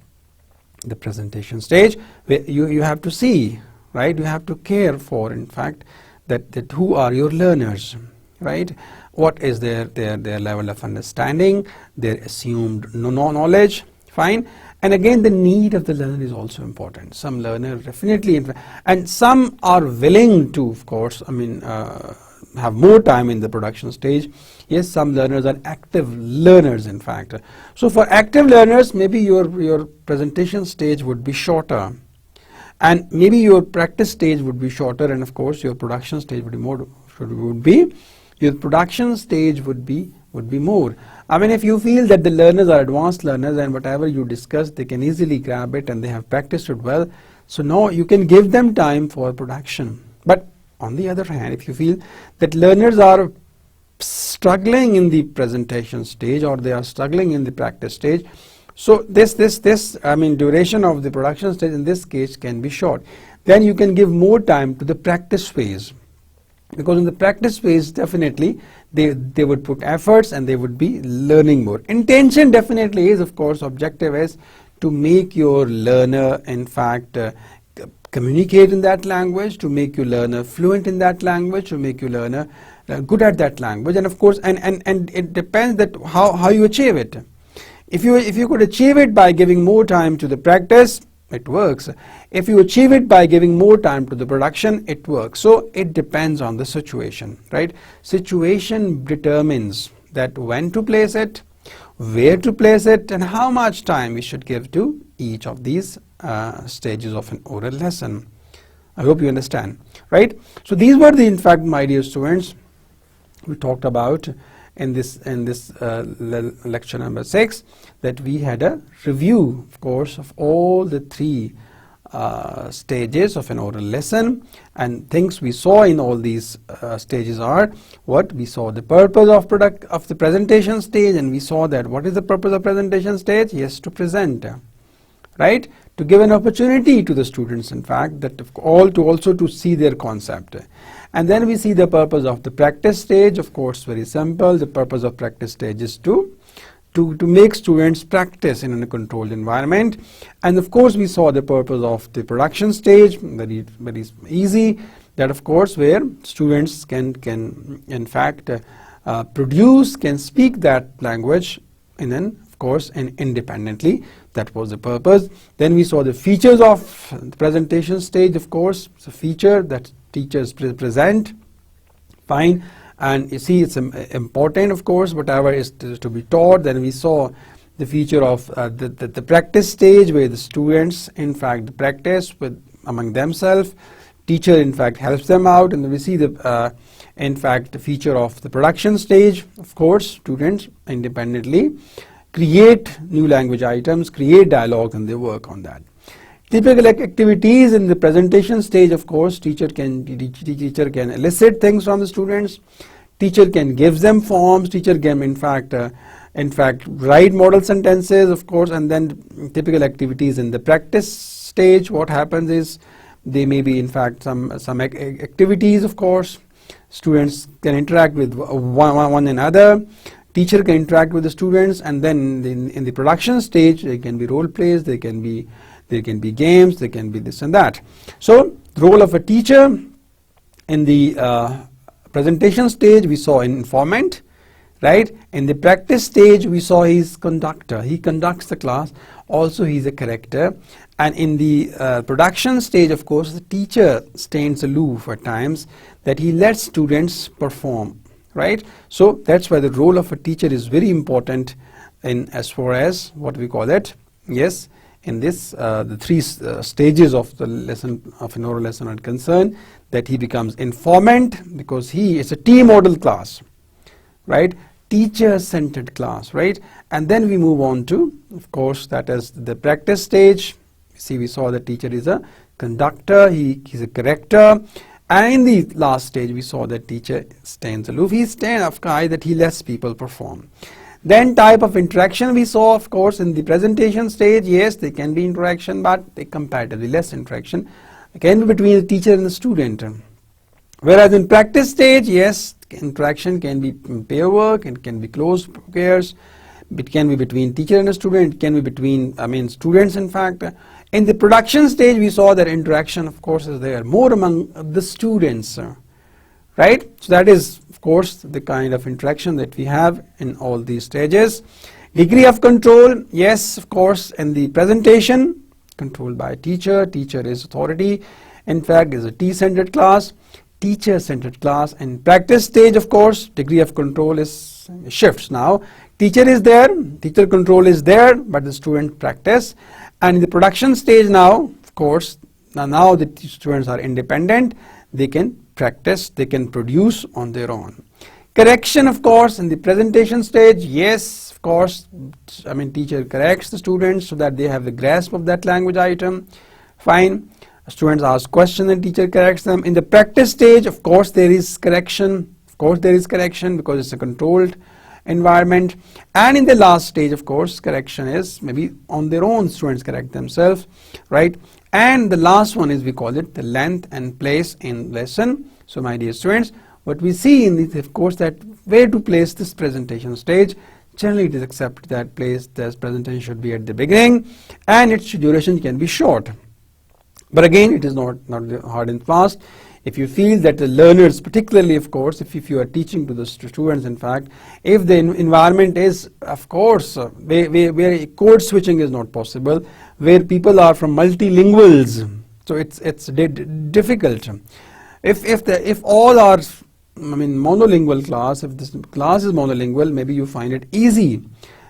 the presentation stage, where you have to see, right, you have to care for in fact that who are your learners, right, what is their level of understanding, their assumed knowledge, fine. And again the need of the learner is also important. Some learner definitely, and some are willing to, of course, have more time in the production stage. Yes, some learners are active learners in fact. So for active learners, maybe your presentation stage would be shorter, and maybe your practice stage would be shorter, and of course your production stage would be more. Your production stage would be more. If you feel that the learners are advanced learners and whatever you discuss they can easily grab it and they have practiced it well, so now you can give them time for production. But on the other hand, if you feel that learners are struggling in the presentation stage or they are struggling in the practice stage, so this duration of the production stage in this case can be short. Then you can give more time to the practice phase, because in the practice phase definitely they would put efforts and they would be learning more. Intention definitely is, of course, objective is to make your learner in fact communicate in that language, to make your learner fluent in that language, to make your learner good at that language. And of course, and it depends that how you achieve it. If you could achieve it by giving more time to the practice, it works. If you achieve it by giving more time to the production, it works. So it depends on the situation, right? Situation determines that when to place it, where to place it, and how much time we should give to each of these stages of an oral lesson. I hope you understand, right? So these were in fact, my dear students, we talked about in this lecture number 6, that we had a review, of course, of all the 3 stages of an oral lesson, and things we saw in all these stages are what we saw: the purpose of the presentation stage, and we saw that what is the purpose of presentation stage? Yes, to present, right? To give an opportunity to the students, in fact, that also to see their concept. And then we see the purpose of the practice stage. Of course, very simple. The purpose of practice stage is to make students practice in a controlled environment. And of course, we saw the purpose of the production stage, very easy. That of course, where students can in fact produce, can speak that language, and then of course and independently. That was the purpose. Then we saw the features of the presentation stage. Of course, it's a feature that teachers present, fine, and you see it's important, of course, whatever is to be taught. Then we saw the feature of the practice stage, where the students in fact practice among themselves. Teacher in fact helps them out. And then we see the in fact the feature of the production stage. Of course, students independently create new language items, create dialogue, and they work on that. Typical activities in the presentation stage, of course, teacher can elicit things from the students. Teacher can give them forms. Teacher can in fact write model sentences, of course. And then typical activities in the practice stage, what happens is there may be in fact some activities, of course. Students can interact with one another. Teacher can interact with the students, and then in the production stage, there can be role plays, there can be games, there can be this and that. So the role of a teacher in the presentation stage, we saw informant, right? In the practice stage, we saw he's conductor. He conducts the class. Also, he's a corrector. And in the production stage, of course, the teacher stands aloof at times, that he lets students perform, right? So that's why the role of a teacher is very important in as far as what we call it. Yes, in this the three stages of the lesson of an oral lesson are concerned, that he becomes informant because he is a team model class, right? Teacher-centered class, right? And then we move on to, of course, that is the practice stage. See, we saw the teacher is a conductor, he's a corrector. And in the last stage, we saw that teacher stands aloof. He stands of kind that he lets people perform. Then type of interaction we saw, of course, in the presentation stage. Yes, there can be interaction, but they comparatively less interaction. It can be between the teacher and the student. Whereas in practice stage, yes, interaction can be pair work, it can be close pairs, it can be between teacher and a student, it can be between, students in fact. In the production stage, we saw that interaction, of course, is there more among the students, right? So that is, of course, the kind of interaction that we have in all these stages. Degree of control, yes, of course, in the presentation, controlled by teacher. Teacher is authority. In fact, is a T-centered class, teacher-centered class. In practice stage, of course, degree of control is shifts now. Teacher is there, teacher control is there, but the student practice. And in the production stage now, of course, now the students are independent. They can practice, they can produce on their own. Correction, of course, in the presentation stage, yes, of course, teacher corrects the students so that they have the grasp of that language item. Fine. Students ask questions and teacher corrects them. In the practice stage, of course, there is correction. Of course, there is correction because it's a controlled environment. And in the last stage, of course, correction is maybe on their own, students correct themselves, right? And the last one is, we call it the length and place in lesson. So my dear students, what we see in this, of course, that where to place this presentation stage. Generally, it is accepted that this presentation should be at the beginning, and its duration can be short. But again, it is not hard and fast. If you feel that the learners, particularly, of course, if you are teaching to the students, in fact, if the environment is, of course, where code switching is not possible, where people are from multilinguals, so it's difficult. If all are, monolingual class, if this class is monolingual, maybe you find it easy,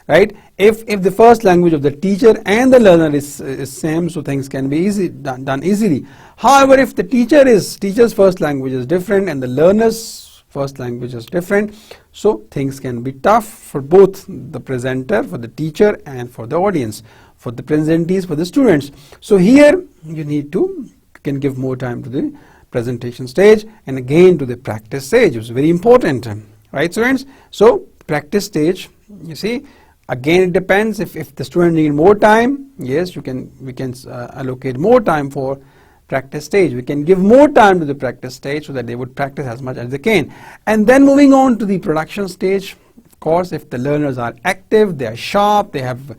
right? If the first language of the teacher and the learner is same, so things can be done easily. However, if the teacher's first language is different and the learner's first language is different, so things can be tough for both the presenter, for the teacher, and for the audience, for the presentees, for the students. So here you can give more time to the presentation stage and again to the practice stage. It's very important, right, students? So practice stage, you see, again it depends. If the student need more time, yes, we can allocate more time for practice stage. We can give more time to the practice stage so that they would practice as much as they can. And then moving on to the production stage, of course, if the learners are active, they are sharp, they have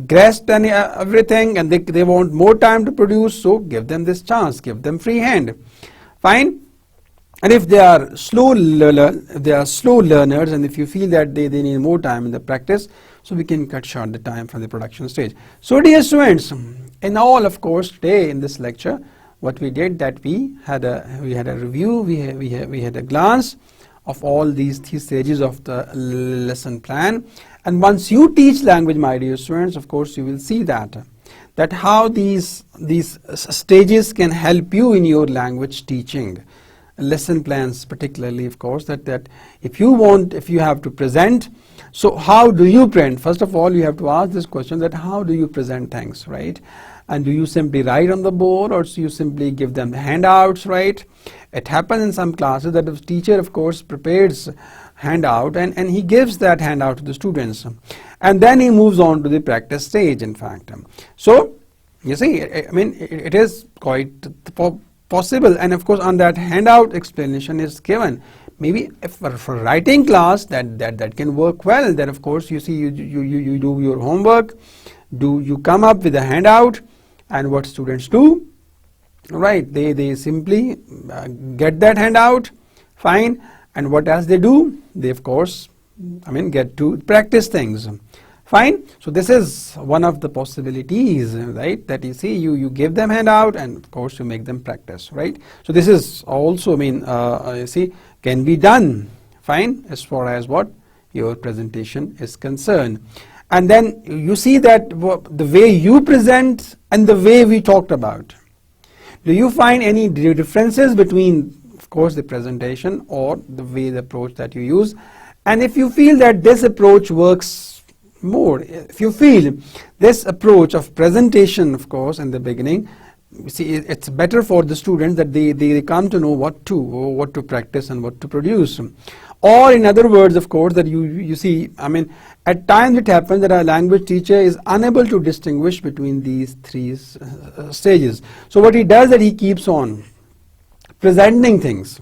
grasped everything, and they want more time to produce, so give them this chance, give them free hand. Fine. And if they are slow learners, and if you feel that they need more time in the practice, so we can cut short the time from the production stage. So dear students, in all, of course, today in this lecture, what we did, that we had a review, we had a glance of all these three stages of the lesson plan. And once you teach language, my dear students, of course, you will see that how these stages can help you in your language teaching. Lesson plans particularly, of course, that if you have to present, so how do you present? First of all, you have to ask this question, that how do you present things, right? And do you simply write on the board, or do you simply give them handouts, right? It happens in some classes that the teacher, of course, prepares handout and he gives that handout to the students, and then he moves on to the practice stage, in fact. So you see, it is quite possible, and of course on that handout explanation is given. Maybe if for writing class that can work well, then of course you see you do your homework, you come up with a handout, and what students do, right, they simply get that handout, fine, and what else they do, they of course get to practice things. Fine. So this is one of the possibilities, right? That you see, you give them handout, and of course you make them practice, right? So this is also, you see, can be done. Fine, as far as what your presentation is concerned. And then you see that the way you present and the way we talked about. Do you find any differences between, of course, the presentation or the way, the approach that you use? And if you feel that this approach works more, if you feel this approach of presentation, of course, in the beginning, you see, it's better for the students that they come to know what to practice and what to produce. Or in other words, of course, that you see, at times it happens that a language teacher is unable to distinguish between these three stages. So what he does, that he keeps on presenting things,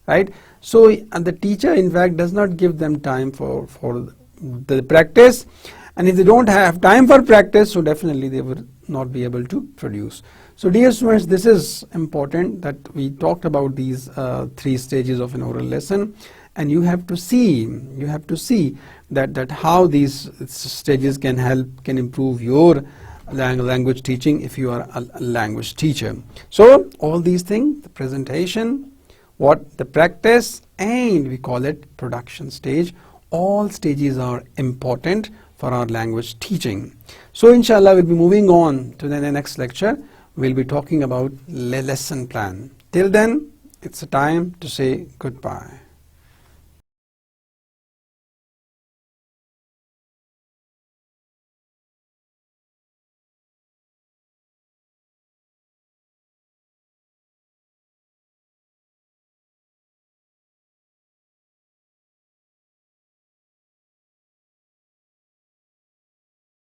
right? So the teacher, in fact, does not give them time for the practice, and if they don't have time for practice, so definitely they will not be able to produce. So dear students, this is important that we talked about these three stages of an oral lesson, and you have to see that how these stages can improve your language teaching if you are a language teacher. So all these things, the presentation, the practice, and we call it production stage. All stages are important for our language teaching. So inshallah, we'll be moving on to the next lecture. We'll be talking about lesson plan. Till then, it's a time to say goodbye.